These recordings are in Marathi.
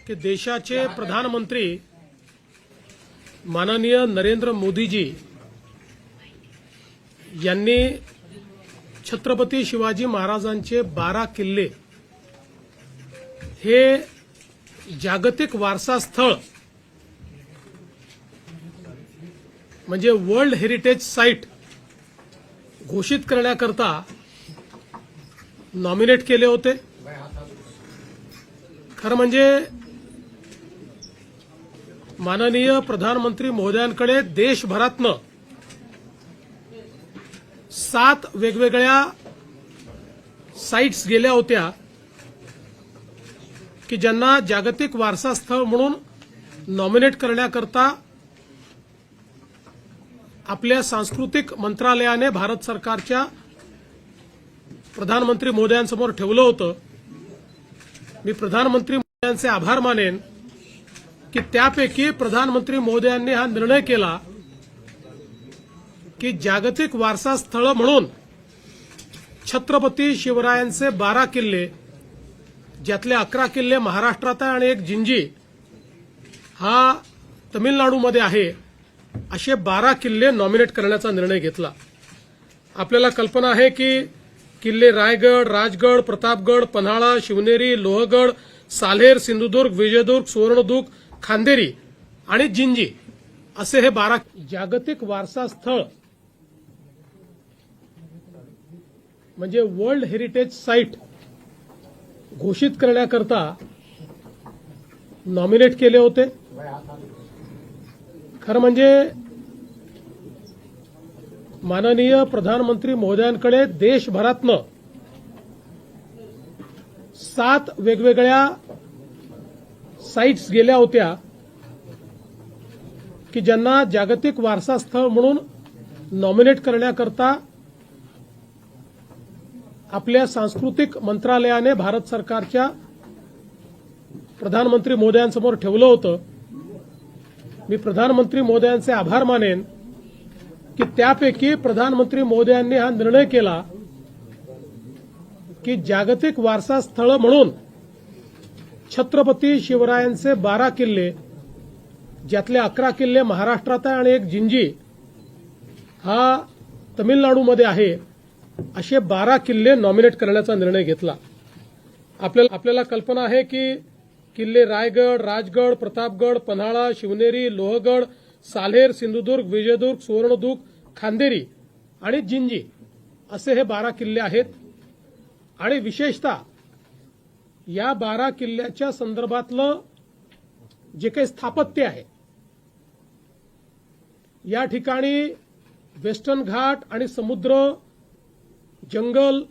की देशाचे प्रधानमंत्री माननीय नरेंद्र मोदीजी यांनी छत्रपती शिवाजी महाराजांचे 12 किल्ले हे जागतिक वारसा स्थळ म्हणजे वर्ल्ड हेरिटेज साइट घोषित करण्याकरता नॉमिनेट केले होते। खरं म्हणजे माननीय प्रधानमंत्री महोदयांकडे देशभरातनं 7 वेगवेगळ्या साइट्स गेल्या होत्या की ज्यांना जागतिक वारसा स्थळ म्हणून नॉमिनेट करण्याकरता आपल्या सांस्कृतिक मंत्रालयाने भारत सरकारच्या प्रधानमंत्री महोदयांसमोर ठेवलं होतं। मी प्रधानमंत्री महोदयांचे आभार मानेन की त्यापैकी प्रधानमंत्री महोदयांनी हा निर्णय केला की जागतिक वारसा स्थळ म्हणून छत्रपती शिवरायांचे 12 किल्ले ज्यातले 11 किल्ले महाराष्ट्रात आहे आणि एक जिंजी हा तमिळनाडूमध्ये आहे असे 12 किल्ले नॉमिनेट करण्याचा निर्णय घेतला। आपल्याला कल्पना आहे की किल्ले रायगड, राजगड, प्रतापगड, पन्हाळा, शिवनेरी, लोहगड, साल्हेर, सिंधुदुर्ग, विजयदुर्ग, सुवर्णदुर्ग, खांदेरी आणि जिंजी असे हे 12 जागतिक वारसा स्थळ म्हणजे वर्ल्ड हेरिटेज साइट घोषित करण्याकरता नॉमिनेट केले होते। खरं म्हणजे माननीय प्रधानमंत्री महोदयांकडे देशभरातनं 7 वेगवेगळ्या साइट्स गेल्या होत्या की ज्यांना जागतिक वारसा स्थळ म्हणून नॉमिनेट करण्याकरता आपल्या सांस्कृतिक मंत्रालयाने भारत सरकारच्या प्रधानमंत्री महोदयांसमोर ठेवलं होतं। मी प्रधानमंत्री महोदयांचे आभार मानेन की त्यापैकी प्रधानमंत्री महोदयांनी हा निर्णय केला की जागतिक वारसा स्थळ म्हणून छत्रपती शिवरायांचे 12 किल्ले ज्यातले 11 किल्ले महाराष्ट्रात आहे आणि एक जिंजी हा तमिळनाडूमध्ये आहे असे 12 किल्ले नॉमिनेट करण्याचा निर्णय घेतला। आपल्याला कल्पना आहे की किल्ले रायगड, राजगड, प्रतापगड, पन्हाळा, शिवनेरी, लोहगड, साल्हेर, सिंधुदुर्ग, विजयदुर्ग, सुवर्णदुर्ग, खांदेरी आणि जिंजी असे हे 12 किल्ले आहेत। आणि विशेषतः या 12 किल्ल्याच्या संदर्भातलं जे काही स्थापत्य आहे या ठिकाणी वेस्टर्न घाट आणि समुद्र, जंगल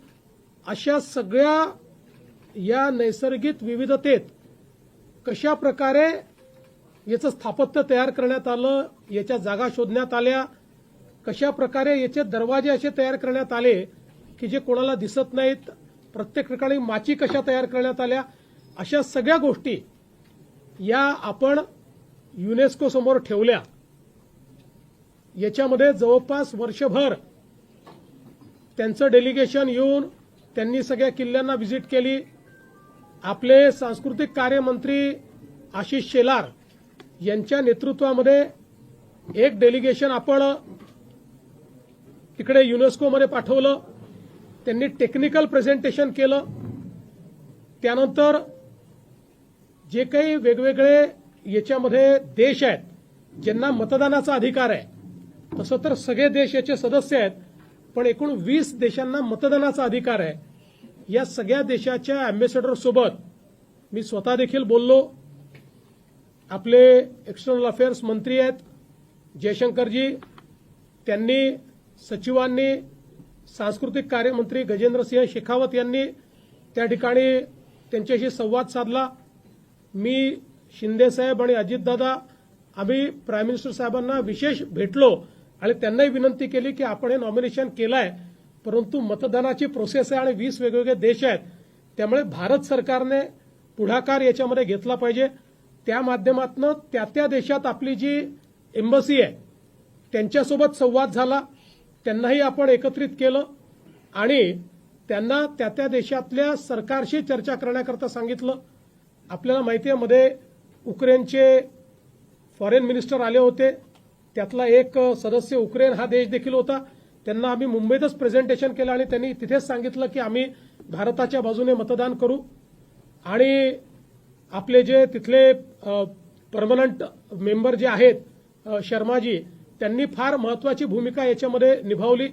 अशा सगळ्या या नैसर्गिक विविधतेत कशा प्रकारे याचं स्थापत्य तयार करण्यात आलं, याच्या जागा शोधण्यात आल्या, कशा प्रकारे याचे दरवाजे असे तयार करण्यात आले की जे कोणाला दिसत नाहीत, प्रत्येक ठिकाणी माची कशा तयार करण्यात आल्या, अशा सगळ्या गोष्टी या आपण युनेस्को समोर ठेवल्या। याच्यामध्ये जवळपास वर्षभर त्यांचं डेलिगेशन येऊन त्यांनी सगळ्या किल्ल्यांना व्हिजिट केली। आपले सांस्कृतिक कार्यमंत्री आशिष शेलार यांच्या नेतृत्वामध्ये एक डेलिगेशन आपण तिकडे युनेस्कोमध्ये पाठवलं। त्यांनी टेक्निकल प्रेझेंटेशन केलं। त्यानंतर जे काही वेगवेगळे याच्यामध्ये देश आहेत ज्यांना मतदानाचा अधिकार आहे, तसं तर सगळे देश याचे सदस्य आहेत पण एकूण 20 देशांना मतदानाचा अधिकार आहे। या सगळ्या देशाच्या अँबॅसेडर सोबत मी स्वतः देखील बोललो। आपले एक्सटर्नल अफेअर्स मंत्री आहेत जयशंकरजी, त्यांनी सचिवांनी, सांस्कृतिक कार्यमंत्री गजेंद्रसिंह शेखावत यांनी त्या ठिकाणी त्यांच्याशी संवाद साधला। मी शिंदेसाहेब आणि अजितदादा आम्ही प्राईम मिनिस्टर साहेबांना विशेष भेटलो आणि त्यांनाही विनंती केली की आपण हे नॉमिनेशन केलं आहे परंतु मतदानाची प्रोसेस आहे आणि 20 वेगवेगळे देश आहेत त्यामुळे भारत सरकारने पुढाकार याच्यामध्ये घेतला पाहिजे। त्या माध्यमातून त्या देशात आपली जी एम्बसी आहे त्यांच्यासोबत संवाद झाला, त्यांनाही आपण एकत्रित केलं आणि त्यांना त्या देशातल्या सरकारशी चर्चा करण्याकरता सांगितलं। आपल्याला माहिती आहे मध्ये उक्रेनचे फॉरेन मिनिस्टर आले होते. त्यातला एक सदस्य उक्रेन हा देश देखील होता. त्यांना आम्ही मुंबईतच प्रेझेंटेशन केलं आणि त्यांनी तिथेच सांगितलं की आम्ही भारताच्या बाजूने मतदान करू. आणि आपले जे तिथले परमनंट मेंबर जे आहेत शर्माजी, त्यांनी फार महत्वाची भूमिका याच्यामध्ये निभावली.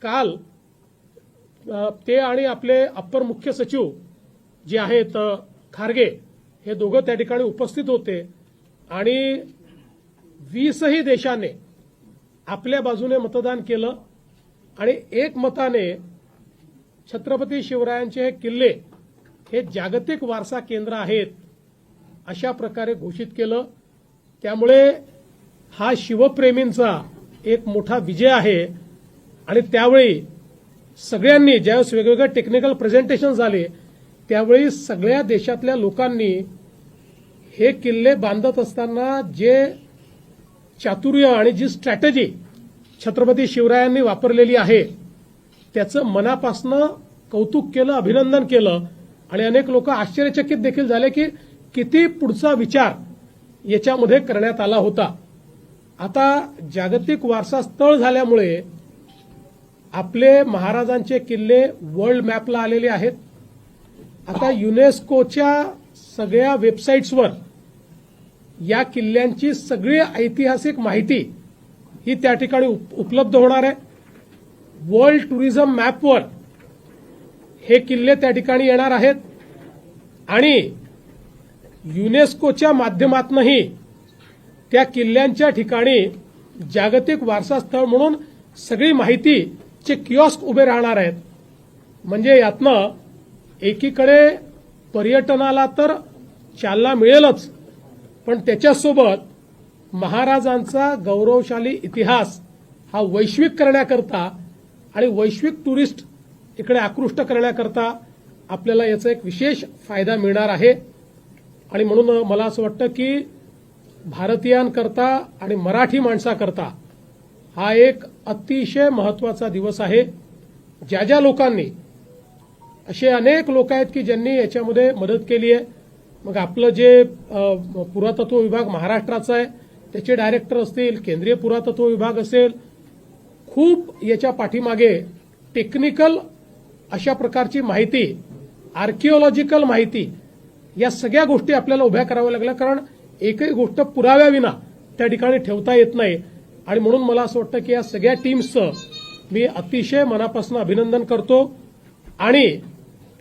काल ते आणि आपले अप्पर मुख्य सचिव जे आहेत खारगे, हे दोघं त्या ठिकाणी उपस्थित होते आणि 20ही देशाने आपल्या बाजूने मतदान केलं आणि एकमताने छत्रपती शिवरायांचे हे किल्ले हे जागतिक वारसा केंद्र आहेत अशा प्रकारे घोषित केलं. त्यामुळे हा शिवप्रेमींचा एक मोठा विजय आहे. आणि त्यावेळी सगळ्यांनी ज्यावेळेस वेगवेगळे टेक्निकल प्रेझेंटेशन झाले त्यावेळी सगळ्या देशातल्या लोकांनी हे किल्ले बांधत असताना जे चातुर्य आणि जी स्ट्रॅटेजी छत्रपती शिवरायांनी वापरलेली आहे त्याचं मनापासनं कौतुक केलं, अभिनंदन केलं. आणि अनेक लोक आश्चर्यचकित देखील झाले की किती पुढचा विचार याच्यामध्ये करण्यात आला होता. आता जागतिक वारसा स्थळ झाल्यामुळे आपले महाराजांचे किल्ले वर्ल्ड मॅपला आलेले आहेत. आता युनेस्कोच्या सगळ्या वेबसाईट्सवर या किल्ल्यांची सगळी ऐतिहासिक माहिती ही त्या ठिकाणी उपलब्ध होणार आहे. वर्ल्ड टुरिझम मॅपवर हे किल्ले त्या ठिकाणी येणार आहेत आणि युनेस्कोच्या माध्यमातूनही त्या किल्ल्यांच्या ठिकाणी जागतिक वारसा स्थळ म्हणून सगळी माहितीचे किऑस्क उभे राहणार आहेत. म्हणजे यातनं एकीकडे पर्यटनाला तर चालना मिळेलच, पण त्याच्यासोबत महाराजांचा गौरवशाली इतिहास हा वैश्विक करण्याकरता आणि वैश्विक टुरिस्ट इकडे आकृष्ट करण्याकरता आपल्याला याचा एक विशेष फायदा मिळणार आहे. आणि म्हणून मला असं वाटतं की भारतीयांकरता आणि मराठी माणसाकरता हा एक अतिशय महत्वाचा दिवस आहे. ज्या ज्या लोकांनी, असे अनेक लोक आहेत की ज्यांनी याच्यामध्ये मदत केली आहे. मग आपलं जे पुरातत्व विभाग महाराष्ट्राचा आहे त्याचे डायरेक्टर असतील, केंद्रीय पुरातत्व विभाग असेल, खूप याच्या पाठीमागे टेक्निकल अशा प्रकारची माहिती, आर्किओलॉजिकल माहिती, या सगळ्या गोष्टी आपल्याला उभ्या कराव्या लागल्या. कारण एकही गोष्ट पुराव्याविना त्या ठिकाणी ठेवता येत नाही. आणि म्हणून मला असं वाटतं की या सगळ्या टीम्सचं मी अतिशय मनापासून अभिनंदन करतो आणि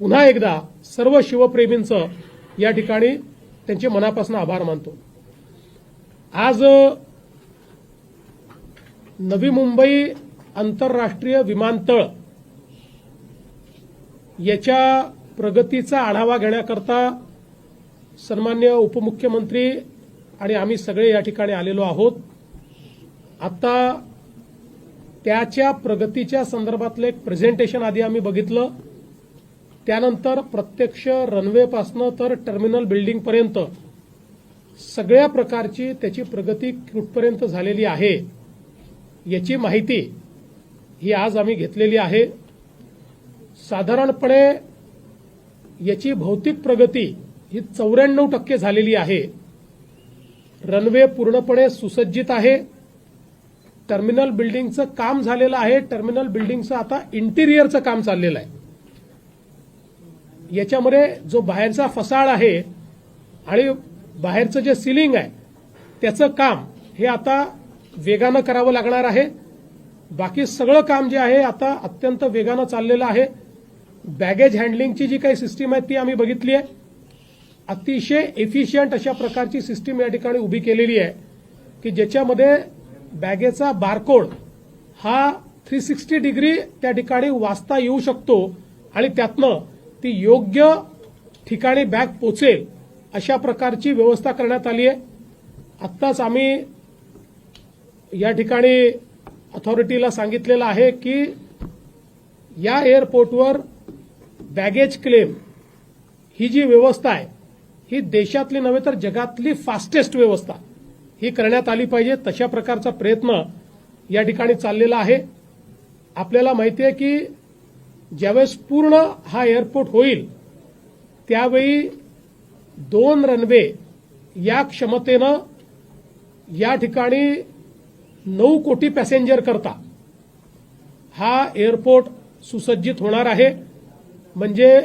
पुन्हा एकदा सर्व शिवप्रेमींचं या ठिकाणी त्यांचे मनापासून आभार मानतो. आज नवी मुंबई आंतरराष्ट्रीय विमानतळ याच्या प्रगतीचा आढावा घेण्याकरता सन्मान्य उपमुख्यमंत्री आणि आम्ही सगळे या ठिकाणी आलेलो आहोत. आता त्याच्या प्रगतीच्या संदर्भातलं एक प्रेझेंटेशन आधी आम्ही बघितलं. त्यानंतर प्रत्यक्ष रनवेपासनं तर टर्मिनल बिल्डिंगपर्यंत सगळ्या प्रकारची त्याची प्रगती कुठपर्यंत झालेली आहे याची माहिती ही आज आम्ही घेतलेली आहे. साधारणपणे याची भौतिक प्रगती ही 94% झालेली आहे. रनवे पूर्णपणे सुसज्जित आहे. टर्मिनल बिल्डिंगचं काम झालेलं आहे. टर्मिनल बिल्डिंगचं आता इंटिरियरचं काम चाललेलं आहे. याच्यामध्ये जो बाहेरचा फसाड आहे आणि बाहेरचं जे सिलिंग आहे त्याचं काम हे आता वेगानं करावं लागणार आहे. बाकी सगळं काम जे आहे आता अत्यंत वेगानं चाललेलं आहे. बॅगेज हँडलिंगची जी काही सिस्टीम आहे ती आम्ही बघितली आहे. अतिशय एफिशियंट अशा प्रकारची सिस्टीम या ठिकाणी उभी केलेली आहे की ज्याच्यामध्ये बॅगेचा बारकोड हा 360 डिग्री त्या ठिकाणी वाचता येऊ शकतो आणि त्यातनं ती योग्य ठिकाणी बॅग पोचेल अशा प्रकारची व्यवस्था करण्यात आली आहे. आत्ताच आम्ही या ठिकाणी अथॉरिटीला सांगितलेलं आहे की या एअरपोर्टवर बॅगेज क्लेम ही जी व्यवस्था आहे ही देशातली नव्हे तर जगातली फास्टेस्ट व्यवस्था ही करण्यात आली पाहिजे. तशा प्रकारचा प्रयत्न या ठिकाणी चाललेला आहे. आपल्याला माहिती आहे की ज्यावेळेस पूर्ण हा एअरपोर्ट होईल त्यावेळी 2 रनवे या क्षमतेनं या ठिकाणी 9 कोटी पॅसेंजर करता हा एअरपोर्ट सुसज्जित होणार आहे. म्हणजे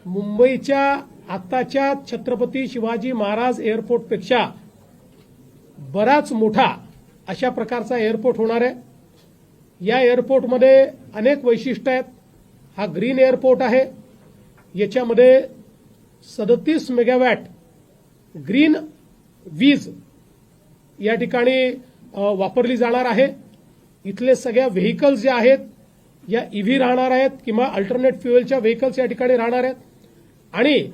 मुंबईच्या आताच्या छत्रपती शिवाजी महाराज एअरपोर्टपेक्षा बराच मोठा अशा प्रकारचा एअरपोर्ट होणार आहे. या एअरपोर्टमध्ये अनेक वैशिष्ट्य आहेत. हा ग्रीन एअरपोर्ट आहे. याच्यामध्ये 37 मेगावॅट ग्रीन वीज या ठिकाणी वापरली जाणार आहे. इथले सगळ्या व्हेकल्स जे आहेत या ईव्ही राहणार आहेत किंवा अल्टरनेट फ्युएलच्या व्हेकल्स या ठिकाणी राहणार आहेत. आणि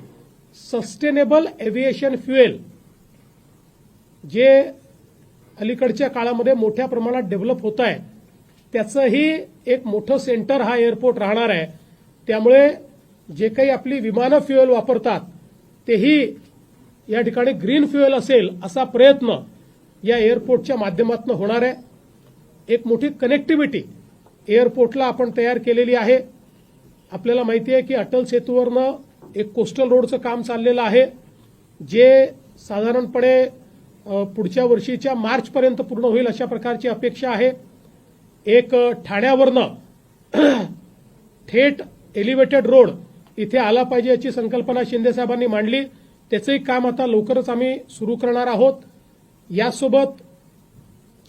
सस्टेनेबल एव्हिएशन फ्युएल जे अलीकडच्या काळामध्ये मोठ्या प्रमाणात डेव्हलप होत आहे त्याचंही एक मोठं सेंटर हा एअरपोर्ट राहणार आहे. त्यामुळे जे काही आपली विमानं फ्युएल वापरतात तेही या ठिकाणी ग्रीन फ्युएल असेल असा प्रयत्न या एअरपोर्टच्या माध्यमातून होणार आहे. एक मोठी कनेक्टिव्हिटी एअरपोर्टला आपण तयार केलेली आहे. आपल्याला माहिती आहे की अटल सेतूवरनं एक कोस्टल रोडचं काम चाललेलं आहे जे साधारणपणे पुढच्या वर्षीच्या मार्चपर्यंत पूर्ण होईल अशा प्रकारची अपेक्षा आहे. एक ठाण्यावरनं थेट एलिव्हेटेड रोड इथे आला पाहिजे याची संकल्पना शिंदे साहेबांनी मांडली. त्याचंही काम आता लवकरच आम्ही सुरू करणार आहोत. यासोबत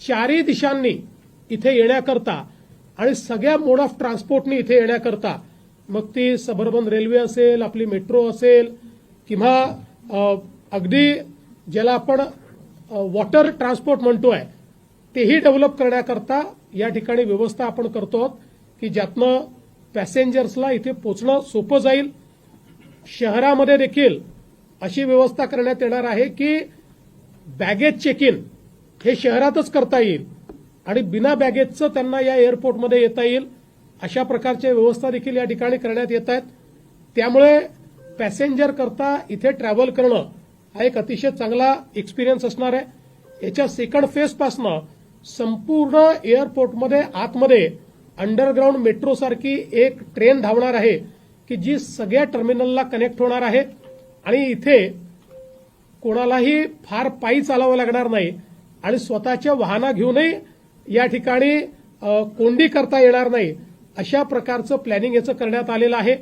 चारही दिशांनी इथे येण्याकरता आणि सगळ्या मोड ऑफ ट्रान्सपोर्टनी इथे येण्याकरता मग ती सबअर्बन रेल्वे असेल, आपली मेट्रो असेल किंवा अगदी ज्याला आपण वॉटर ट्रान्सपोर्ट म्हणतोय तेही डेव्हलप करण्याकरता या ठिकाणी व्यवस्था आपण करतो आहोत की ज्यातनं पॅसेंजर्सला इथे पोचणं सोपं जाईल. शहरामध्ये देखील अशी व्यवस्था करण्यात येणार आहे की बॅगेज चेक इन हे शहरातच करता येईल आणि बिना बॅगेजचं त्यांना या एअरपोर्टमध्ये येता येईल अशा प्रकारच्या व्यवस्था देखील या ठिकाणी करण्यात येत आहेत. त्यामुळे पॅसेंजर करता इथे ट्रॅव्हल करणं हा एक अतिशय चांगला एक्सपिरियन्स असणार आहे. याच्या सेकंड फेजपासनं संपूर्ण एअरपोर्टमध्ये आतमध्ये अंडरग्राऊंड मेट्रोसारखी एक ट्रेन धावणार आहे की जी सगळ्या टर्मिनलला कनेक्ट होणार आहे आणि इथे कोणालाही फार पायी चालावं लागणार नाही आणि स्वतःच्या वाहनं घेऊनही या ठिकाणी कोंडी करता येणार नाही अशा प्रकारचं प्लॅनिंग याचं करण्यात आलेलं आहे.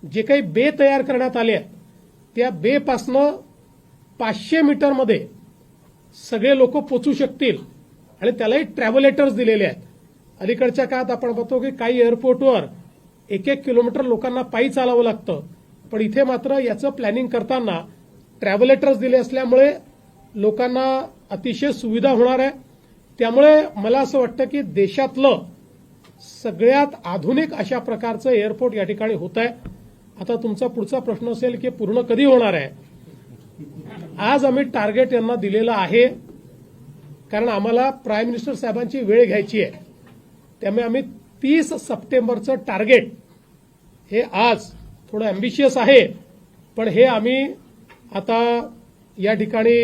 जे काही बे तयार करण्यात आले आहेत त्या बेपासनं 500 मीटरमध्ये सगळे लोक पोचू शकतील आणि त्यालाही ट्रॅव्हलेटर्स दिलेले आहेत. अलीकडच्या काळात आपण बघतो की काही एअरपोर्टवर 1-1 किलोमीटर लोकांना पायी चालावं लागतं, पण इथे मात्र याचं प्लॅनिंग करताना ट्रॅव्हलेटर्स दिले असल्यामुळे लोकांना अतिशय सुविधा होणार आहे. त्यामुळे मला असं वाटतं की देशातलं सगळ्यात आधुनिक अशा प्रकारचं एअरपोर्ट या ठिकाणी होत आहे. आता तुमचा पुढचा प्रश्न असेल की पूर्ण कधी होणार आहे. आज आम्ही टार्गेट यांना दिलेलं आहे कारण आम्हाला प्राईम मिनिस्टर साहेबांची वेळ घ्यायची आहे. त्यामुळे आम्ही 30 सप्टेंबरचं टार्गेट हे आज थोडं अँबिशियस आहे, पण हे आम्ही आता या ठिकाणी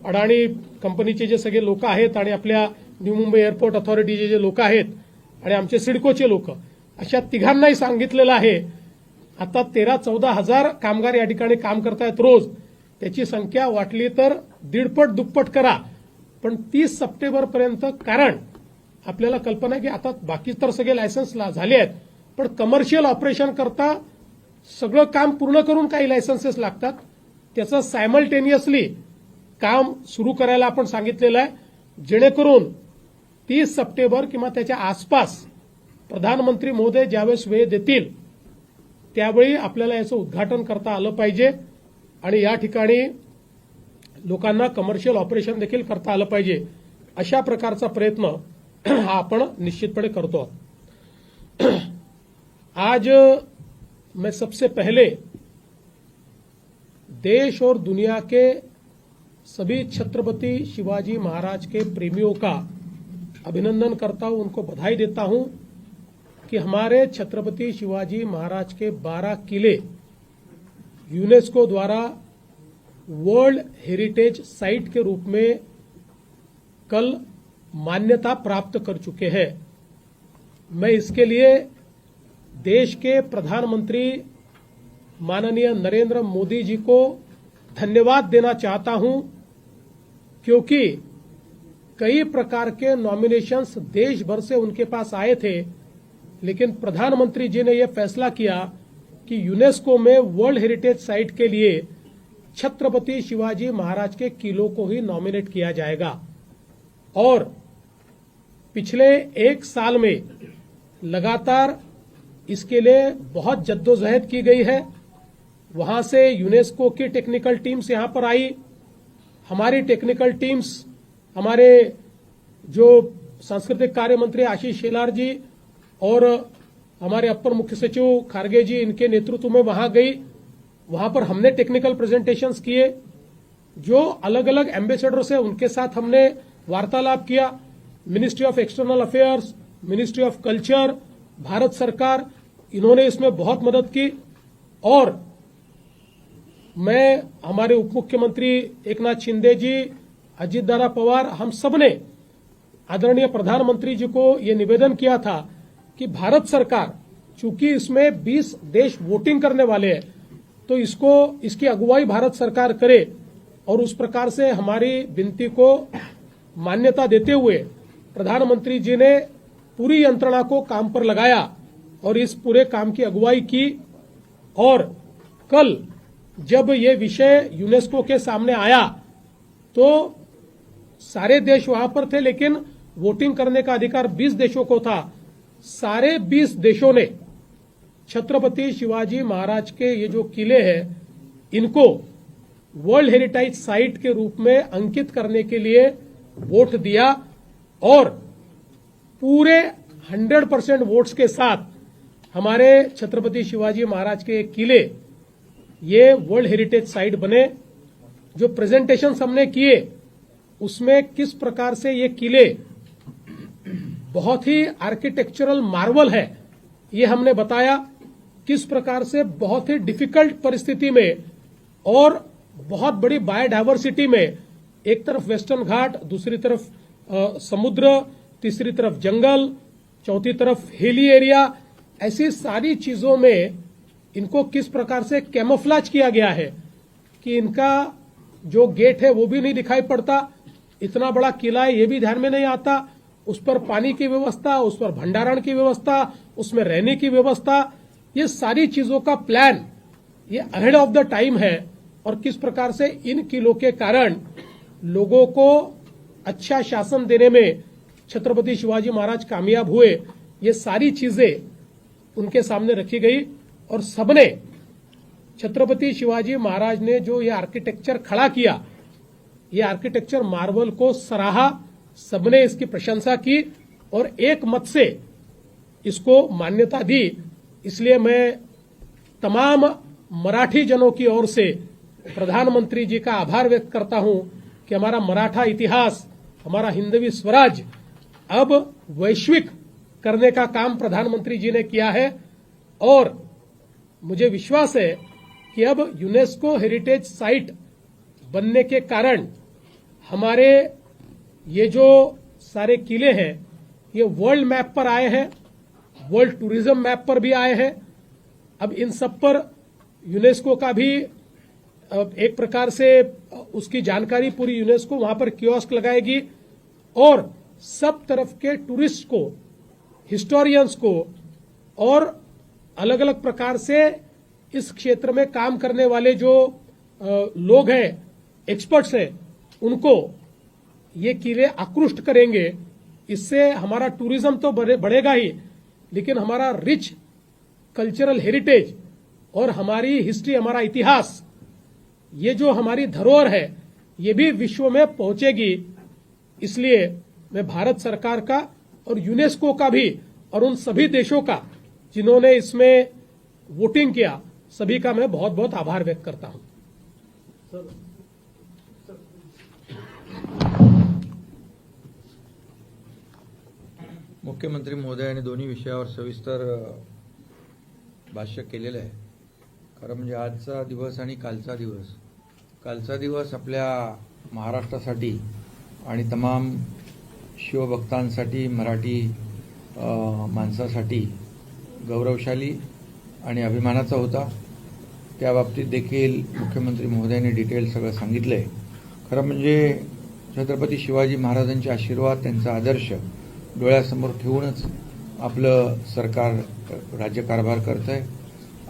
अडाणी कंपनीचे जे सगळे लोक आहेत आणि आपल्या न्यू मुंबई एअरपोर्ट अथॉरिटीचे जे लोक आहेत आणि आमचे सिडकोचे लोक अशा तिघांनाही सांगितलेलं आहे. आता 13-14 हजार कामगार या ठिकाणी काम करतायत रोज. त्याची संख्या वाटली तर 1.5 दुप्पट करा, पण 30 सप्टेंबरपर्यंत, कारण आपल्याला कल्पना आहे की आता बाकी तर सगळे लायसन्स झाले आहेत, पण कमर्शियल ऑपरेशन करता सगळं काम पूर्ण करून काही लायसन्सेस लागतात. त्याचं सायमल्टेनियसली काम सुरू करायला आपण सांगितलेलं आहे, जेणेकरून 30 सप्टेंबर किंवा त्याच्या आसपास प्रधानमंत्री महोदय ज्यावेळेस वेळ देतील त्यावेळी आपल्याला याचं उद्घाटन करता आलं पाहिजे आणि या ठिकाणी लोकांना कमर्शियल ऑपरेशन देखील करता आलं पाहिजे. अशा प्रकारचा प्रयत्न हा आपण निश्चितपणे करतो. आज मैं सबसे पहले देश और दुनिया के सभी छत्रपति शिवाजी महाराज के प्रेमियों का अभिनंदन करता हूं, उनको बधाई देता हूं कि हमारे छत्रपति शिवाजी महाराज के 12 किले यूनेस्को द्वारा वर्ल्ड हेरिटेज साइट के रूप में कल मान्यता प्राप्त कर चुके हैं. मैं इसके लिए देश के प्रधानमंत्री माननीय नरेंद्र मोदी जी को धन्यवाद देना चाहता हूं, क्योंकि कई प्रकार के नॉमिनेशंस देश भर से उनके पास आए थे, लेकिन प्रधानमंत्री जी ने यह फैसला किया कि यूनेस्को में वर्ल्ड हेरिटेज साइट के लिए छत्रपति शिवाजी महाराज के किलों को ही नॉमिनेट किया जाएगा। और पिछले एक साल में लगातार इसके लिए बहुत जद्दोजहद की गई है। वहां से यूनेस्को की टेक्निकल टीम्स यहां पर आई, हमारी टेक्निकल टीम्स, हमारे जो सांस्कृतिक कार्य मंत्री आशीष शेलार जी और हमारे अपर मुख्य सचिव खारगे जी, इनके नेतृत्व में वहां गई। वहां पर हमने टेक्निकल प्रेजेंटेशंस किए, जो अलग अलग एम्बेसडर से उनके साथ हमने वार्तालाप किया। Ministry of external affairs, ministry of culture, Bharat सरकार, इन्होंने इसमें बहुत मदद की। और मैं, हमारे उप मुख्यमंत्री एकनाथ शिंदे जी, अजित दादा पवार, हम सब ने आदरणीय प्रधानमंत्री जी को ये निवेदन किया था कि भारत सरकार, चूंकि इसमें 20 देश वोटिंग करने वाले हैं, तो इसकी अगुवाई भारत सरकार करे। और उस प्रकार से हमारी विनती को मान्यता देते हुए प्रधानमंत्री जी ने पूरी यंत्रणा को काम पर लगाया और इस पूरे काम की अगुवाई की। और कल जब ये विषय यूनेस्को के सामने आया तो सारे देश वहां पर थे, लेकिन वोटिंग करने का अधिकार 20 देशों को था। सारे 20 देशों ने छत्रपति शिवाजी महाराज के ये जो किले हैं, इनको वर्ल्ड हेरिटेज साइट के रूप में अंकित करने के लिए वोट दिया। और पूरे 100% वोट्स के साथ हमारे छत्रपति शिवाजी महाराज के किले ये वर्ल्ड हेरिटेज साइट बने। जो प्रेजेंटेशन हमने किए उसमें किस प्रकार से ये किले बहुत ही आर्किटेक्चरल मार्वल है, ये हमने बताया। किस प्रकार से बहुत ही डिफिकल्ट परिस्थिति में और बहुत बड़ी बायोडायवर्सिटी में, एक तरफ वेस्टर्न घाट, दूसरी तरफ समुद्र, तीसरी तरफ जंगल, चौथी तरफ हिली एरिया, ऐसी सारी चीजों में इनको किस प्रकार से कैमोफ्लेज किया गया है कि इनका जो गेट है वो भी नहीं दिखाई पड़ता। इतना बड़ा किला है ये भी ध्यान में नहीं आता। उस पर पानी की व्यवस्था, उस पर भंडारण की व्यवस्था, उसमें रहने की व्यवस्था, ये सारी चीजों का प्लान ये अहेड ऑफ द टाइम है। और किस प्रकार से इन किलों के कारण लोगों को अच्छा शासन देने में छत्रपति शिवाजी महाराज कामयाब हुए, ये सारी चीजें उनके सामने रखी गई। और सबने छत्रपति शिवाजी महाराज ने जो ये आर्किटेक्चर खड़ा किया, ये आर्किटेक्चर मार्वल को सराहा, सबने इसकी प्रशंसा की और एक मत से इसको मान्यता दी। इसलिए मैं तमाम मराठी जनों की ओर से प्रधानमंत्री जी का आभार व्यक्त करता हूं कि हमारा मराठा इतिहास, हमारा हिंदवी स्वराज अब वैश्विक करने का काम प्रधानमंत्री जी ने किया है। और मुझे विश्वास है कि अब यूनेस्को हेरिटेज साइट बनने के कारण हमारे ये जो सारे किले हैं ये वर्ल्ड मैप पर आए हैं, वर्ल्ड टूरिज्म मैप पर भी आए हैं। अब इन सब पर यूनेस्को का भी एक प्रकार से उसकी जानकारी पूरी यूनेस्को वहां पर कियोस्क लगाएगी और सब तरफ के टूरिस्ट को, हिस्टोरियंस को और अलग अलग प्रकार से इस क्षेत्र में काम करने वाले जो लोग हैं, एक्सपर्ट्स हैं, उनको ये किले आकृष्ट करेंगे। इससे हमारा टूरिज्म तो बढ़ेगा ही, लेकिन हमारा रिच कल्चरल हेरिटेज और हमारी हिस्ट्री, हमारा इतिहास, ये जो हमारी धरोहर है, ये भी विश्व में पहुंचेगी। इसलिए मैं भारत सरकार का और यूनेस्को का भी और उन सभी देशों का जिन्होंने इसमें वोटिंग किया, सभी का मैं बहुत बहुत आभार व्यक्त करता हूं। मुख्यमंत्री महोदयांनी दोन्ही विषयावर सविस्तर भाष्य केलेलं आहे। खरं म्हणजे आजचा दिवस आणि कालचा दिवस आपल्या महाराष्ट्रासाठी आणि तमाम शिवभक्तांसाठी, मराठी माणसासाठी गौरवशाली आणि अभिमानाचा होता। त्या बाबतीत देखील मुख्यमंत्री महोदयांनी डिटेल सगळं सांगितलं आहे. खरं म्हणजे छत्रपती शिवाजी महाराजांचे आशीर्वाद, त्यांचा आदर्श डोळ्यासमोर ठेवूनच आपलं सरकार राज्यकारभार करत आहे.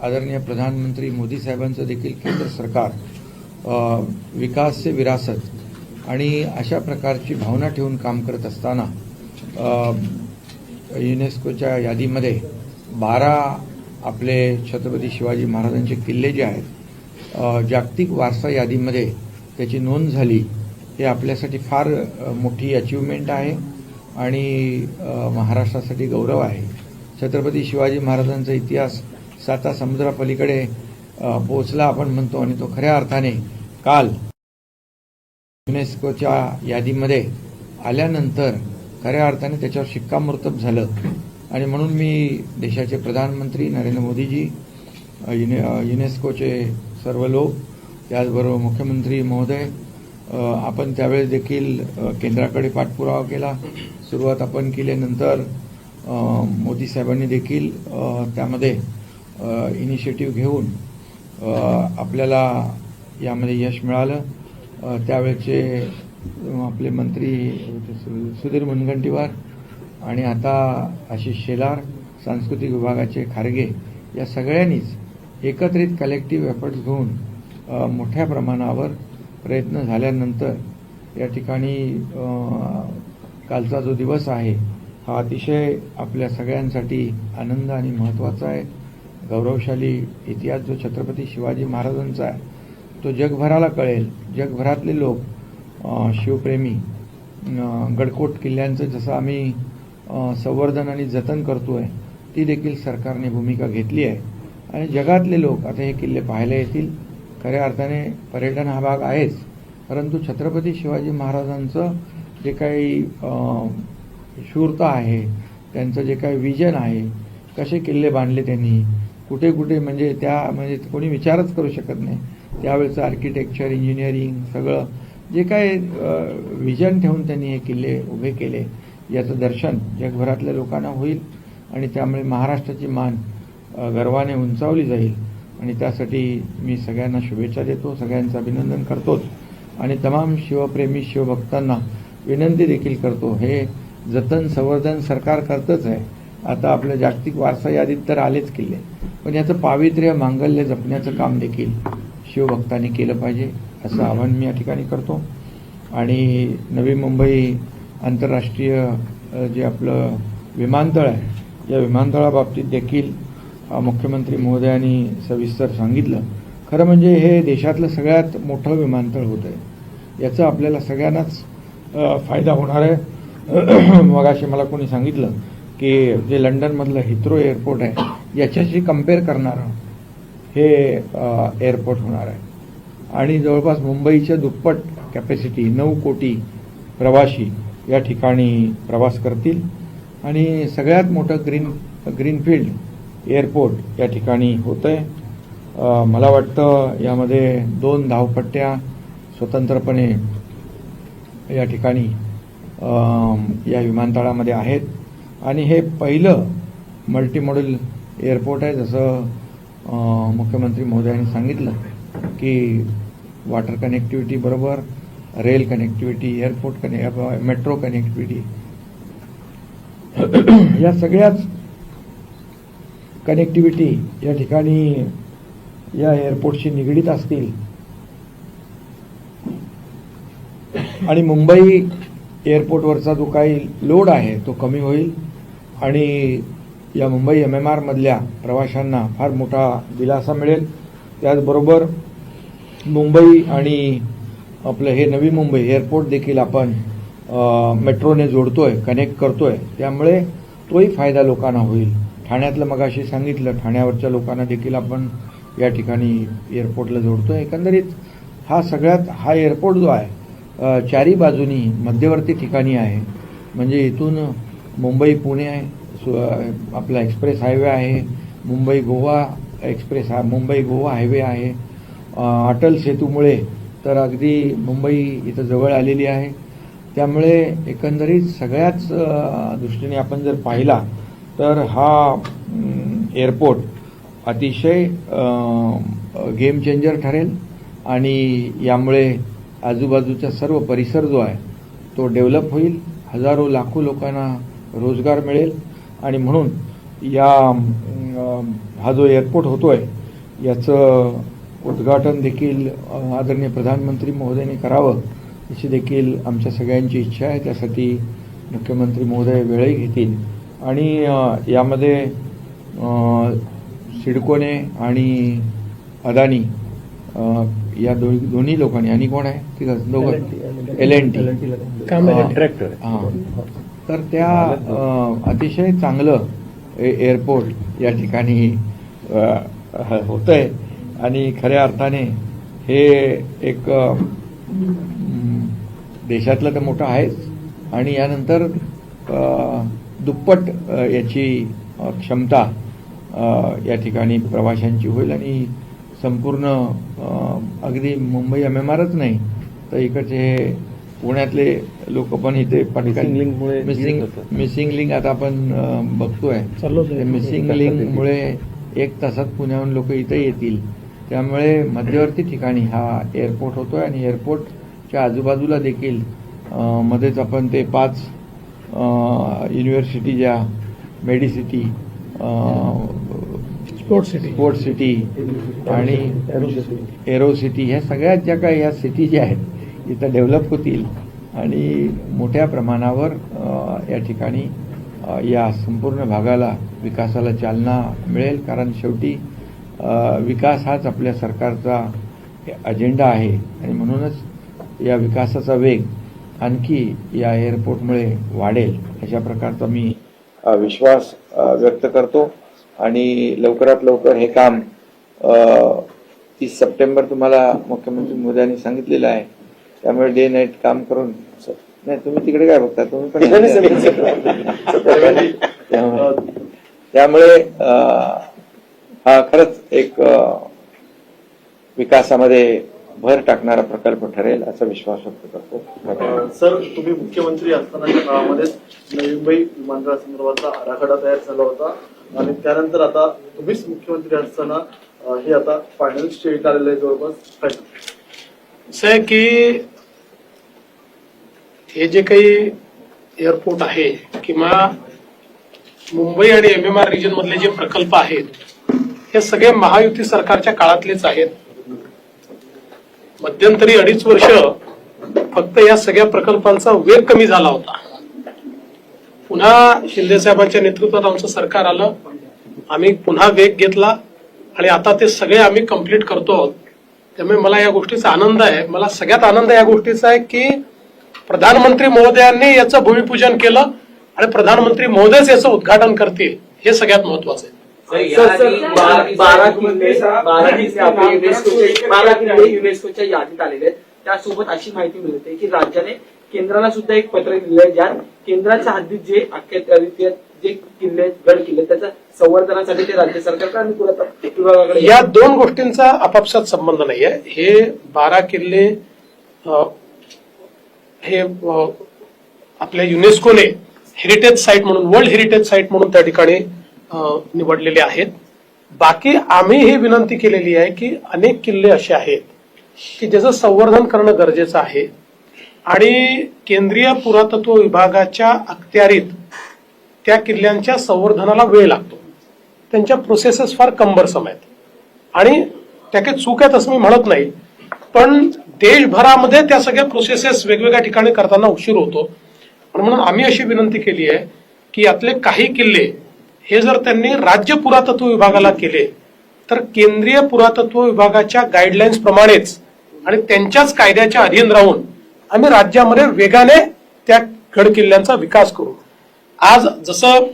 आदरणीय प्रधानमंत्री मोदी साहेबांचं देखील केंद्र सरकार विकास से विरासत आणि अशा प्रकारची भावना ठेवून काम करत असताना युनेस्कोच्या यादीमध्ये 12 आपले छत्रपती शिवाजी महाराजांचे किल्ले जे आहेत जागतिक वारसा यादीमध्ये त्याची नोंद झाली. हे आपल्यासाठी फार मोठी अचिव्हमेंट आहे आणि महाराष्ट्रासाठी गौरव आहे. छत्रपती शिवाजी महाराजांचा इतिहास 7 समुद्रापलीकडे पोहोचला आपण म्हणतो आणि तो खऱ्या अर्थाने काल युनेस्कोच्या यादीमध्ये आल्यानंतर खऱ्या अर्थाने त्याच्यावर शिक्कामोर्तब झालं. आणि म्हणून मी देशाचे प्रधानमंत्री नरेंद्र मोदीजी, युनेस्कोचे सर्व लोक, त्याचबरोबर मुख्यमंत्री महोदय, आपण त्यावेळेस देखील केंद्राकडे पाठपुरावा केला. सुरुवात आपण केल्यानंतर मोदी साहेबांनी देखील त्यामध्ये इनिशिएटिव्ह घेऊन आपल्याला यामध्ये यश मिळालं. त्यावेळेचे आपले मंत्री सुधीर मुनगंटीवार आणि आता आशिष शेलार, सांस्कृतिक विभागाचे खारगे, या सगळ्यांनीच एकत्रित कलेक्टिव्ह एफर्ट्स घेऊन मोठ्या प्रमाणावर प्रयत्न झाल्यानंतर या ठिकाणी कालचा जो दिवस आहे हा अतिशय आपल्या सगळ्यांसाठी आनंद आणि महत्त्वाचा आहे. गौरवशाली इतिहास जो छत्रपती शिवाजी महाराजांचा आहे तो जगभराला कळेल. जगभरातले लोक शिवप्रेमी, गडकोट किल्ल्यांचं जसं आम्ही संवर्धन आणि जतन करतोय ती देखील सरकारने भूमिका घेतली आहे आणि जगातले लोक आता हे किल्ले पाहायला येतील. खऱ्या अर्थाने पर्यटन हा भाग आहेच, परंतु छत्रपती शिवाजी महाराजांचं जे काही शूरता आहे, त्यांचं जे काही विजन आहे, कसे किल्ले बांधले त्यांनी, कुठे कुठे म्हणजे म्हणजे कोणी विचारच करू शकत नाही त्यावेळेचं आर्किटेक्चर, इंजिनिअरिंग सगळं जे काय विजन ठेवून त्यांनी हे किल्ले उभे केले याचं दर्शन जगभरातल्या लोकांना होईल आणि त्यामुळे महाराष्ट्राची मान गर्वाने उंचावली जाईल. आणि त्यासाठी मी सगळ्यांना शुभेच्छा देतो, सगळ्यांचं अभिनंदन करतोच आणि तमाम शिवप्रेमी शिवभक्तांना विनंती देखील करतो, हे जतन संवर्धन सरकार करतच आहे. आता आपल्या जागतिक वारसा यादीत तर आलेच किल्ले, पण याचं पावित्र्य मांगल्य जपण्याचं काम देखील शिवभक्तांनी केलं पाहिजे असं आवाहन मी या ठिकाणी करतो. आणि नवी मुंबई आंतरराष्ट्रीय जे आपलं विमानतळ आहे या विमानतळाबाबतीत देखील मुख्यमंत्री महोदयांनी सविस्तर सांगितलं. खरं म्हणजे हे देशातलं सगळ्यात मोठं विमानतळ होतं आहे, याचा आपल्याला सगळ्यांनाच फायदा होणार आहे. मगाशी मला कोणी सांगितलं की जे लंडनमधलं हिथ्रो एअरपोर्ट आहे याच्याशी कम्पेअर करणारं हे एअरपोर्ट होणार आहे आणि जवळपास मुंबईच्या दुप्पट कॅपॅसिटी 9 कोटी प्रवासी या ठिकाणी प्रवास करतील आणि सगळ्यात मोठं ग्रीनफील्ड एअरपोर्ट या ठिकाणी होतं आहे. मला वाटतं यामध्ये 2 धावपट्ट्या स्वतंत्रपणे या ठिकाणी या विमानतळामध्ये आहेत आणि हे पहिलं मल्टीमॉडल एअरपोर्ट आहे. जसं मुख्यमंत्री महोदयांनी सांगितलं की वॉटर कनेक्टिव्हिटी बरोबर rail connectivity, airport metro connectivity या सगळ्याच कनेक्टिव्हिटी या ठिकाणी या एअरपोर्टशी निगडीत असतील आणि मुंबई एअरपोर्टवरचा जो काही लोड आहे तो कमी होईल आणि या मुंबई MMR मधल्या प्रवाशांना फार मोठा दिलासा मिळेल. त्याचबरोबर मुंबई आणि आपलं हे नवी मुंबई एअरपोर्ट देखील आपण मेट्रोने जोडतोय, कनेक्ट करतोय, त्यामुळे तोही फायदा लोकांना होईल. ठाण्यातलं मगाशी सांगितलं, ठाण्यावरच्या लोकांना देखील आपण या ठिकाणी एअरपोर्टला जोडतोय. एकंदरीत हा एअरपोर्ट जो आहे चारी बाजूनी मध्यवर्ती ठिकाणी आहे. म्हणजे इथून मुंबई पुणे आहे, आपला एक्सप्रेस हायवे आहे, मुंबई गोवा हायवे आहे, अटल सेतूमुळे तर अगदी मुंबई इथं जवळ आलेली आहे. त्यामुळे एकंदरीत सगळ्याच दृष्टीने आपण जर पाहिला तर हा एअरपोर्ट अतिशय गेम चेंजर ठरेल आणि यामुळे आजूबाजूचा सर्व परिसर जो आहे तो डेव्हलप होईल, हजारो लाखो लोकांना रोजगार मिळेल आणि म्हणून हा जो एअरपोर्ट होतोय याचं उद्घाटन देखील आदरणीय प्रधानमंत्री महोदयांनी करावं अशी देखील आमच्या सगळ्यांची इच्छा आहे. त्यासाठी मुख्यमंत्री महोदय वेळही घेतील आणि यामध्ये सिडकोने आणि अदानी या दोन्ही लोकांनी, आणि कोण आहे ती दोघं, LNT हां, तर त्या अतिशय चांगलं एअरपोर्ट या ठिकाणी होतंय आणि खऱ्या अर्थाने हे एक देशातलं तर मोठं आहेच आणि यानंतर दुप्पट याची क्षमता या ठिकाणी प्रवाशांची होईल आणि संपूर्ण अगदी मुंबई MMRच नाही तर इकडचे पुण्यातले लोक पण इथे मिसिंग लिंक आता आपण बघतोय, मिसिंग लिंकमुळे 1 तासात पुण्याहून लोक इथे येतील. त्यामुळे मध्यवर्ती ठिकाणी हा एअरपोर्ट होतोय आणि एअरपोर्टच्या आजूबाजूला देखील मध्येच आपण ते 5 युनिव्हर्सिटी ज्या मेडिसिटी, स्पोर्ट सिटी आणि एरो सिटी ह्या सगळ्यात ज्या काही ह्या सिटी ज्या आहेत इथं डेव्हलप होतील आणि मोठ्या प्रमाणावर या ठिकाणी या संपूर्ण भागाला विकासाला चालना मिळेल. कारण शेवटी विकास हाच आपल्या सरकारचा अजेंडा आहे आणि म्हणूनच या विकासाचा वेग आणखी या एअरपोर्टमुळे वाढेल अशा प्रकारचा मी विश्वास व्यक्त करतो आणि लवकरात लवकर हे काम 30 सप्टेंबर तुम्हाला मुख्यमंत्री मोदयांनी सांगितलेलं आहे. त्यामुळे डे नाईट काम करून, नाही तुम्ही तिकडे काय बघता, तुम्ही पण त्यामुळे हा खरंच एक विकासामध्ये भर टाकणारा प्रकल्प ठरेल असा विश्वास व्यक्त करतो. सर, तुम्ही मुख्यमंत्री असतानाच्या काळामध्ये नवी मुंबई विमानतळासंदर्भातला आराखडा तयार झाला होता आणि त्यानंतर आता तुम्हीच मुख्यमंत्री असताना हे आता फायनल स्टेज आलेलं आहे जवळपास. असं आहे की हे जे काही एअरपोर्ट आहे किंवा मुंबई आणि MMR रिजन मधले जे प्रकल्प आहेत हे सगळे महायुती सरकारच्या काळातलेच आहेत. मध्यंतरी 2.5 वर्ष फक्त या सगळ्या प्रकल्पांचा वेग कमी झाला होता. पुन्हा शिंदे साहेबांच्या नेतृत्वात आमचं सरकार आलं, आम्ही पुन्हा वेग घेतला आणि आता ते सगळे आम्ही कंप्लीट करतो आहोत. त्यामुळे मला या गोष्टीचा आनंद आहे. मला सगळ्यात आनंद या गोष्टीचा आहे की प्रधानमंत्री महोदयांनी याचं भूमिपूजन केलं आणि प्रधानमंत्री महोदयच याचं उद्घाटन करतील, हे सगळ्यात महत्वाचं आहे. 12 किल्ले युनेस्कोच्या यादीत आलेले आहेत. त्यासोबत अशी माहिती मिळते की राज्याने केंद्राला सुद्धा एक पत्र दिलंय ज्यात केंद्राच्या हद्दीत जे अख्यात्रित जे किल्ले गड किल्ले त्याच्या संवर्धनासाठी ते राज्य सरकारकडे आणि पुरातत्व विभागाकडे, या 2 गोष्टींचा आपापसात संबंध नाहीये. हे 12 किल्ले हे आपल्या युनेस्कोने हेरिटेज साईट म्हणून, वर्ल्ड हेरिटेज साईट म्हणून त्या ठिकाणी निवडलेले आहेत. बाकी आम्ही ही विनंती केलेली आहे की अनेक किल्ले असे आहेत की ज्याचं संवर्धन करणं गरजेचं आहे आणि केंद्रीय पुरातत्व विभागाच्या अखत्यारीत त्या किल्ल्यांच्या संवर्धनाला वेळ लागतो. त्यांच्या प्रोसेसेस फार कंबरसम आहेत आणि त्या काही चूक आहेत असं मी म्हणत नाही, पण देशभरामध्ये त्या सगळ्या प्रोसेसेस वेगवेगळ्या ठिकाणी करताना उशीर होतो. म्हणून आम्ही अशी विनंती केली आहे की यातले काही किल्ले हे जर त्यांनी राज्य पुरातत्व विभागाला केले तर केंद्रीय पुरातत्व विभागाच्या गाईडलाईन्स प्रमाणेच आणि त्यांच्याच कायद्याच्या अधीन राहून आम्ही राज्यामध्ये वेगाने त्या गड किल्ल्यांचा विकास करू. आज जसं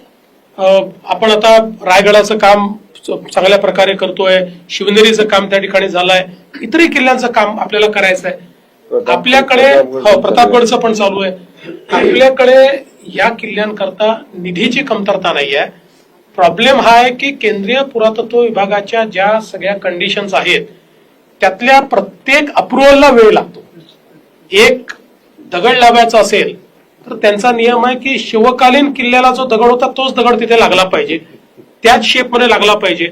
आपण आता रायगडाचं काम चांगल्या प्रकारे करतोय, शिवनेरीचं काम त्या ठिकाणी झालंय, इतरही किल्ल्यांचं काम आपल्याला करायचं आहे. आपल्याकडे प्रतापगडचं पण चालू आहे. आपल्याकडे या किल्ल्यांकरता निधीची कमतरता नाही आहे. प्रॉब्लेम हा आहे की केंद्रीय पुरातत्व विभागाच्या ज्या सगळ्या कंडिशन्स आहेत त्यातल्या प्रत्येक अप्रुव्हलला वेळ लागतो. एक दगड लावायचा असेल तर त्यांचा नियम आहे की शिवकालीन किल्ल्याला जो दगड होता तोच दगड तिथे लागला पाहिजे, त्याच शेपमध्ये लागला पाहिजे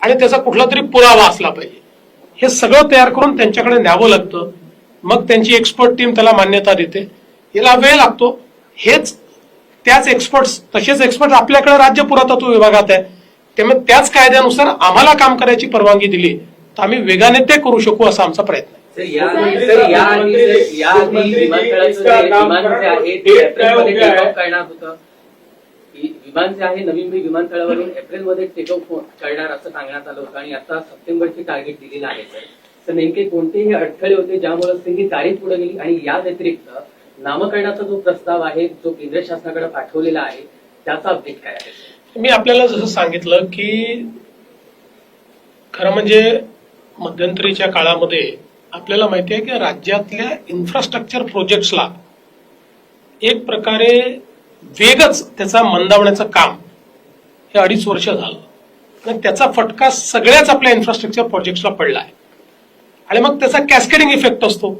आणि त्याचा कुठला तरी पुरावा असला पाहिजे. हे सगळं तयार करून त्यांच्याकडे न्यावं लागतं. मग त्यांची एक्सपर्ट टीम त्याला मान्यता देते. याला वेळ लागतो. हेच त्याच एक्सपर्ट्स, तसेच एक्सपर्ट आपल्याकडे राज्य पुरातत्व विभागात आहे. त्यामुळे त्याच कायद्यानुसार आम्हाला काम करायची परवानगी दिली तर आम्ही वेगाने ते करू शकू असा आमचा प्रयत्न आहे. विमान जे आहे नवी मुंबई विमानतळावरून एप्रिलमध्ये टेकऑफ करणार असं सांगण्यात आलं होतं आणि आता सप्टेंबरची टार्गेट दिलेलं आहे तर नेमके कोणतेही अडथळे होते ज्यामुळे ही तारीख पुढे गेली आणि या व्यतिरिक्त नामकरणाचा जो प्रस्ताव आहे जो केंद्र शासनाकडे पाठवलेला आहे त्याचा अपडेट काय आहे? मी आपल्याला जसं सांगितलं की खरं म्हणजे मध्यंतरीच्या काळामध्ये आपल्याला माहिती आहे की राज्यातल्या इन्फ्रास्ट्रक्चर प्रोजेक्ट्सला एक प्रकारे वेगच त्याचा मंदावण्याचं काम हे 2.5 वर्ष झालं आणि त्याचा फटका सगळ्याच आपल्या इन्फ्रास्ट्रक्चर प्रोजेक्ट्सला पडला आहे आणि मग त्याचा कॅस्केडिंग इफेक्ट असतो.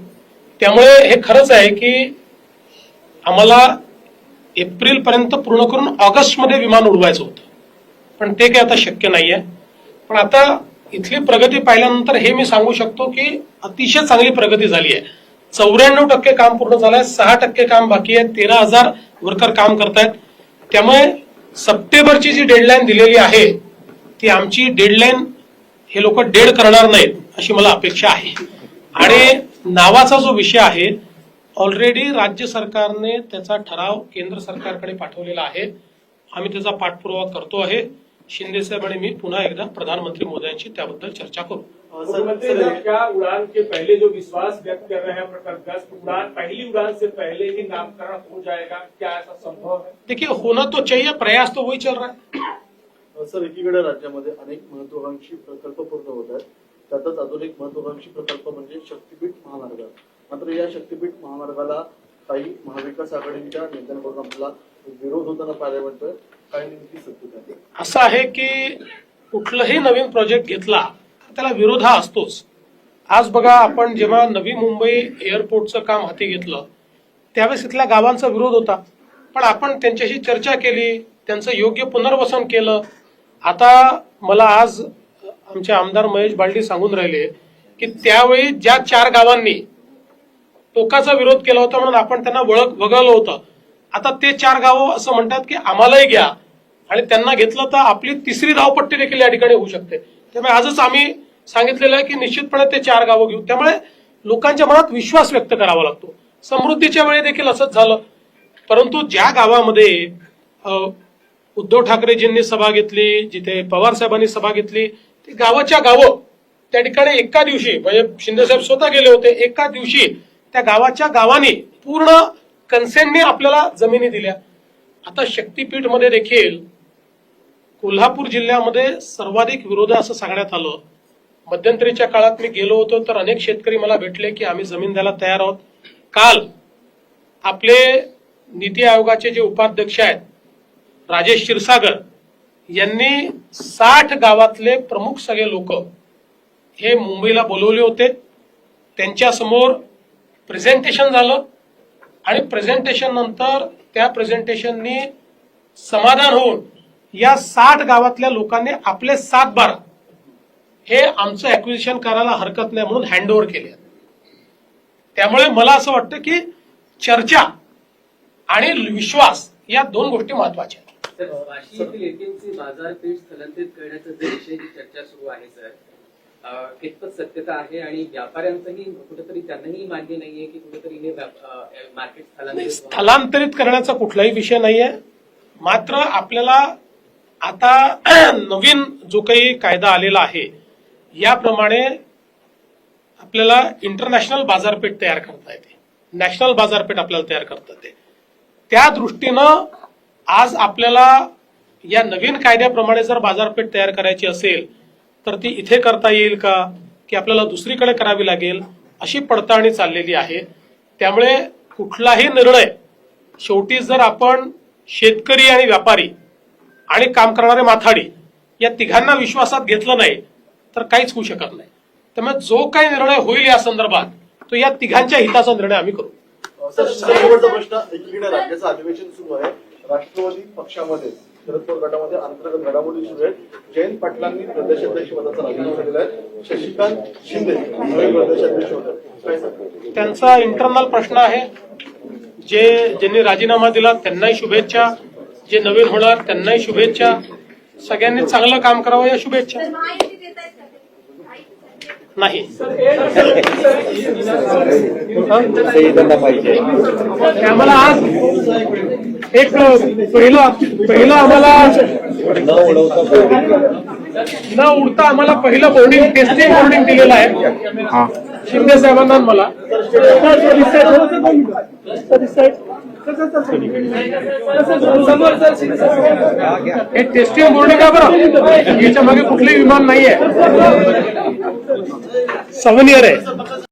त्यामुळे हे खरंच आहे की आम्हाला एप्रिल पर्यंत पूर्ण करून ऑगस्टमध्ये विमान उडवायचं होतं पण ते काही आता शक्य नाहीये. पण आता इथली प्रगती पाहिल्यानंतर हे मी सांगू शकतो की अतिशय चांगली प्रगती झाली आहे. 94% काम पूर्ण झालंय, 6% काम बाकी आहे, 13,000 वर्कर काम करतायत. त्यामुळे सप्टेंबरची जी डेडलाईन दिलेली आहे ती आमची डेडलाईन हे लोक डेड करणार नाहीत अशी मला अपेक्षा आहे. आणि नावाचा जो विषय आहे ऑलरेडी राज्य सरकारने त्याचा ठराव केंद्र सरकारकडे पाठवलेला आहे. आम्ही त्याचा पाठपुरावा करतो आहे. शिंदे साहेब आणि मी पुन्हा एकदा प्रधानमंत्री मोदयांशी त्याबद्दल चर्चा करू. मुख्यमंत्री साहब क्या उड़ान के पहले जो विश्वास व्यक्त कर रहे हैं प्रकल्पग्रस्त उड़ान पहली उड़ान से पहले ही नामकरण हो जाएगा, क्या ऐसा संभव है? देखिए होना तो चाहिए, प्रयास तो वही चल रहा है. सर एकीकडे राज्यामध्ये अनेक महत्वाकांक्षी प्रकल्प पूर्ण होत आहेत. त्यातच अजून एक महत्वाकांक्षी प्रकल्प म्हणजे शक्तीपीठ महामार्ग. मात्र या शक्तीपीठ महामार्गाला काही महाविकास आघाडीच्या नेत्यांकडून आपल्याला विरोध होताना पाहायला मिळतोय. काय नेमकी सत्य आहे? असं आहे की कुठलंही नवीन प्रोजेक्ट घेतला त्याला विरोध हा असतोच. आज बघा आपण जेव्हा नवी मुंबई एअरपोर्टचं काम हाती घेतलं त्यावेळेस इथल्या गावांचा विरोध होता पण आपण त्यांच्याशी चर्चा केली, त्यांचं योग्य पुनर्वसन केलं. आता मला आज आमचे आमदार महेश बालदी सांगून राहिले की त्यावेळी ज्या 4 गावांनी टोकाचा विरोध केला होता म्हणून आपण त्यांना वगळलं होतं, आता ते 4 गावं असं म्हणतात की आम्हालाही घ्या आणि त्यांना घेतलं तर आपली 3री धावपट्टी देखील या ठिकाणी होऊ शकते. त्यामुळे आजच आम्ही सांगितलेलं आहे की निश्चितपणे ते 4 गावं घेऊ. त्यामुळे लोकांच्या मनात विश्वास व्यक्त करावा लागतो. समृद्धीच्या वेळी देखील असंच झालं. परंतु ज्या गावामध्ये उद्धव ठाकरेजींनी सभा घेतली, जिथे पवार साहेबांनी सभा घेतली, ती गावाच्या गावं त्या ठिकाणी एका दिवशी म्हणजे शिंदे साहेब स्वतः गेले होते, एका दिवशी त्या गावाच्या गावांनी पूर्ण कन्सेंटने आपल्याला जमिनी दिल्या. आता शक्तीपीठ मध्ये देखील कोल्हापूर जिल्ह्यामध्ये सर्वाधिक विरोध असं सांगण्यात आलं. मध्यंतरीच्या काळात मी गेलो होतो तर अनेक शेतकरी मला भेटले की आम्ही जमीन द्यायला तयार आहोत. काल आपले नीती आयोगाचे जे उपाध्यक्ष आहेत राजेश क्षीरसागर यांनी 60 गावातले प्रमुख सगळे लोक हे मुंबईला बोलवले होते. त्यांच्यासमोर प्रेझेंटेशन झालं आणि प्रेझेंटेशन नंतर त्या प्रेझेंटेशननी समाधान होऊन या 60 गावातल्या लोकांनी आपले 7-12 हे आमचं ऍक्विजिशन करायला हरकत नाही म्हणून हँडओव्हर केले. त्यामुळे मला असं वाटतं की चर्चा आणि विश्वास या 2 गोष्टी महत्वाच्या आहेत. वाशी येथील एटीएमसी बाजारपेठ स्थलांतरित करण्याचा जे विषयाची चर्चा सुरू आहे सर, कितपत सत्यता आहे आणि व्यापाऱ्यांचंही कुठेतरी त्यांनाही मान्य नाहीये की कुठेतरी हे मार्केट स्थलांतरित करण्याचा कुठलाही विषय नाहीये. मात्र आपल्याला आता नवीन जो काही कायदा आलेला आहे याप्रमाणे आपल्याला इंटरनॅशनल बाजारपेठ तयार करता येते, नॅशनल बाजारपेठ आपल्याला तयार करता येते. त्या दृष्टीनं आज आपल्याला या नवीन कायद्याप्रमाणे जर बाजारपेठ तयार करायची असेल तर ती इथे करता येईल का की आपल्याला दुसरीकडे करावी लागेल अशी पडताळणी चाललेली आहे. त्यामुळे कुठलाही निर्णय शेवटी जर आपण शेतकरी आणि व्यापारी आणि काम करणारे माथाडी या तिघांना विश्वासात घेतलं नाही तर काहीच होऊ शकत नाही. त्यामुळे जो काही निर्णय होईल या संदर्भात तो या तिघांच्या हिताचा निर्णय आम्ही करू. सर शेवटचा प्रश्न, एकीकडे राज्याचं अधिवेशन सुरू आहे, राष्ट्रवादी पक्षामध्ये शरद पवार गटामध्ये अंतर्गत घडामोडी सुरू आहेत. जयंत पाटलांनी प्रदेशाध्यक्ष पदाचा राजीनामा दिला आहे. शशिकांत शिंदे नवीन प्रदेशाध्यक्ष होते. काय सांगता? त्यांचा इंटरनल प्रश्न आहे. ज्यांनी राजीनामा दिला त्यांनाही शुभेच्छा, जे नवीन होणार त्यांनाही शुभेच्छा. सगळ्यांनी चांगलं काम करावं या शुभेच्छा. नाही आम्हाला आज एक पहिलं आम्हाला न उडता आम्हाला पहिलं बोर्डिंग टेस्टिंग बोर्डिंग दिलेलं आहे शिंदे साहेबांना आणि मला. हे टेस्टिंग बोर्डिंग आहे बरं, याच्या मागे कुठलंही विमान नाहीये. 7 year आहे.